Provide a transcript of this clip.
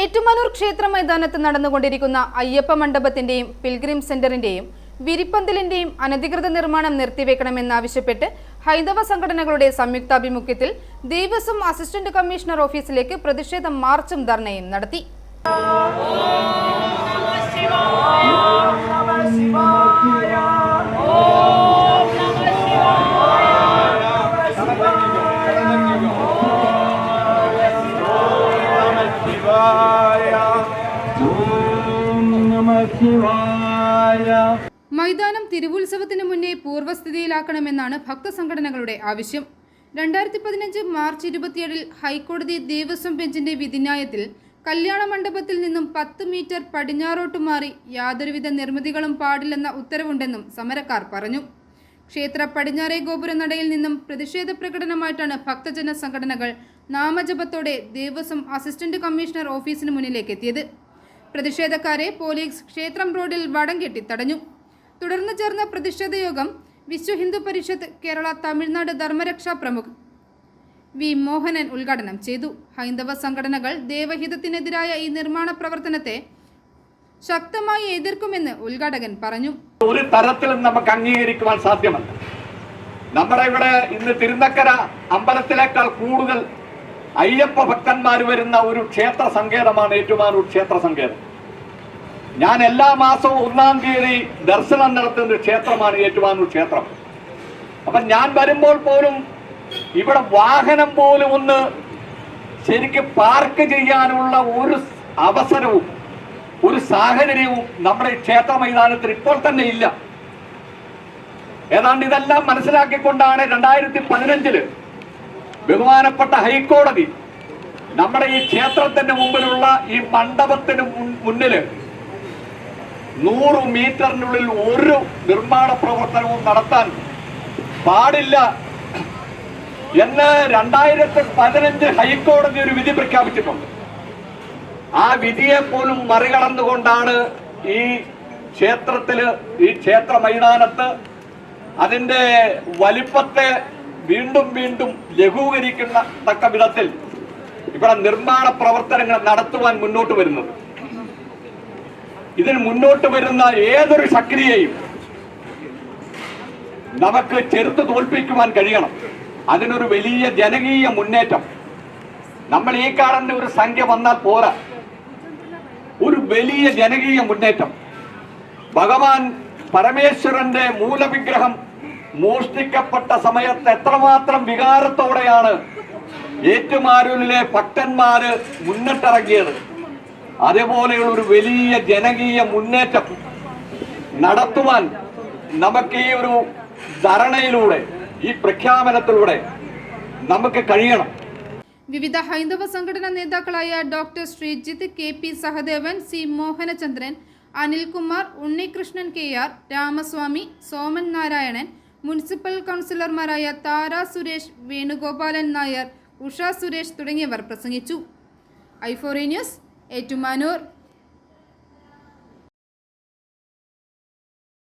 ഏറ്റുമാനൂർ ക്ഷേത്ര മൈതാനത്ത് നടന്നുകൊണ്ടിരിക്കുന്ന അയ്യപ്പ മണ്ഡപത്തിന്റെയും പിൽഗ്രിം സെന്ററിന്റെയും വിരിപ്പന്തലിന്റെയും അനധികൃത നിർമ്മാണം നിർത്തിവെക്കണമെന്നാവശ്യപ്പെട്ട് ഹൈന്ദവ സംഘടനകളുടെ സംയുക്താഭിമുഖ്യത്തിൽ ദേവസ്വം അസിസ്റ്റന്റ് കമ്മീഷണർ ഓഫീസിലേക്ക് പ്രതിഷേധ മാർച്ചും ധർണയും നടത്തി. മൈതാനം തിരുവുത്സവത്തിന് മുന്നേ പൂർവ്വസ്ഥിതിയിലാക്കണമെന്നാണ് ഭക്തസംഘടനകളുടെ ആവശ്യം. 2015 മാർച്ച് 27 ഹൈക്കോടതി ദേവസ്വം ബെഞ്ചിന്റെ വിധിന്യായത്തിൽ കല്യാണ മണ്ഡപത്തിൽ നിന്നും 10 മീറ്റർ പടിഞ്ഞാറോട്ട് മാറി യാതൊരുവിധ നിർമ്മിതികളും പാടില്ലെന്ന ഉത്തരവുണ്ടെന്നും സമരക്കാർ പറഞ്ഞു. ക്ഷേത്ര പടിഞ്ഞാറേ ഗോപുരനടയിൽ നിന്നും പ്രതിഷേധ പ്രകടനമായിട്ടാണ് ഭക്തജന സംഘടനകൾ നാമജപത്തോടെ ദേവസ്വം അസിസ്റ്റന്റ് കമ്മീഷണർ ഓഫീസിന് മുന്നിലേക്ക് എത്തിയത്. പ്രതിഷേധക്കാരെ പോലീസ് ക്ഷേത്രം റോഡിൽ വടം കെട്ടി തടഞ്ഞു. തുടർന്ന് ചേർന്ന പ്രതിഷേധ യോഗം വിശ്വ ഹിന്ദു പരിഷത്ത് കേരള തമിഴ്നാട് ധർമ്മരക്ഷാ പ്രമുഖ് വി മോഹനൻ ഉദ്ഘാടനം ചെയ്തു. ഹൈന്ദവ സംഘടനകൾ ദേവഹിതത്തിനെതിരായ ഈ നിർമ്മാണ പ്രവർത്തനത്തെ ശക്തമായി എതിർക്കുമെന്ന് ഉദ്ഘാടകൻ പറഞ്ഞു. ഒരു തരത്തിലും നമുക്ക് അംഗീകരിക്കുവാൻ സാധ്യമല്ല. നമ്മുടെ ഇവിടെ ഇന്ന് തിരുനക്കര അമ്പലത്തിലേക്കാൾ കൂടുതൽ അയ്യപ്പ ഭക്തന്മാർ വരുന്ന ഒരു ക്ഷേത്ര സങ്കേതമാണ് ഏറ്റുമാനൂർ ക്ഷേത്ര സങ്കേതം. ഞാൻ എല്ലാ മാസവും 1-ാം തീയതി ദർശനം നടത്തുന്ന ക്ഷേത്രമാണ് ഏറ്റുമാനൂർ ക്ഷേത്രം. അപ്പൊ ഞാൻ വരുമ്പോൾ പോലും ഇവിടെ വാഹനം പോലും ഒന്ന് ശരിക്കും പാർക്ക് ചെയ്യാനുള്ള ഒരു അവസരവും ഒരു സാഹചര്യവും നമ്മുടെ ക്ഷേത്ര മൈതാനത്തിൽ ഇപ്പോൾ തന്നെ ഇല്ല. ഏതാണ്ട് ഇതെല്ലാം മനസ്സിലാക്കിക്കൊണ്ടാണ് 2015 ബഹുമാനപ്പെട്ട ഹൈക്കോടതി നമ്മുടെ ഈ ക്ഷേത്രത്തിന് മുമ്പിലുള്ള ഈ മണ്ഡപത്തിന് മുന്നിൽ 100 മീറ്ററിനുള്ളിൽ ഒരു നിർമ്മാണ പ്രവർത്തനവും നടത്താൻ പാടില്ല എന്ന് 2015 ഹൈക്കോടതി ഒരു വിധി പ്രഖ്യാപിച്ചിട്ടുണ്ട്. ആ വിധിയെ പോലും മറികടന്നുകൊണ്ടാണ് ഈ ക്ഷേത്രത്തില് ഈ ക്ഷേത്ര മൈതാനത്ത് അതിന്റെ വലിപ്പത്തെ വീണ്ടും വീണ്ടും ലഘൂകരിക്കുന്ന തക്ക വിധത്തിൽ ഇവിടെ നിർമ്മാണ പ്രവർത്തനങ്ങൾ നടത്തുവാൻ മുന്നോട്ട് വരുന്നത്. ഇതിന് മുന്നോട്ട് വരുന്ന ഏതൊരു ശക്തിയെയും നമുക്ക് ചെറുത്ത് തോൽപ്പിക്കുവാൻ കഴിയണം. അതിനൊരു വലിയ ജനകീയ മുന്നേറ്റം, നമ്മൾ ഈ കാണുന്ന ഒരു സംഖ്യ വന്നാൽ പോരാ, ഒരു വലിയ ജനകീയ മുന്നേറ്റം. ഭഗവാൻ പരമേശ്വരന്റെ മൂലവിഗ്രഹം മോഷ്ടിക്കപ്പെട്ട സമയത്ത് എത്രമാത്രം വികാരത്തോടെയാണ് ഏറ്റുമാനൂരിലെ ഭക്തന്മാര് മുന്നിട്ടിറങ്ങിയത്. അതേപോലെയുള്ള ഒരു വലിയ ജനകീയ മുന്നേറ്റം നടത്തുവാൻ നമുക്ക് ഈ ഒരു ധരണയിലൂടെ, ഈ പ്രഖ്യാപനത്തിലൂടെ നമുക്ക് കഴിയണം. വിവിധ ഹൈന്ദവ സംഘടനാ നേതാക്കളായ doctor Sreejith, KP Sahadevan, C Mohanachandran, Anilkumar, Unnikrishnan KR, Ramaswamy, Soman Narayanan, municipal കൗൺസിലർമാരായ താര സുരേഷ്, വേണുഗോപാലൻ നായർ, ഉഷ സുരേഷ് തുടങ്ങിയവർ പ്രസംഗിച്ചു. i4A news, Ettumanoor.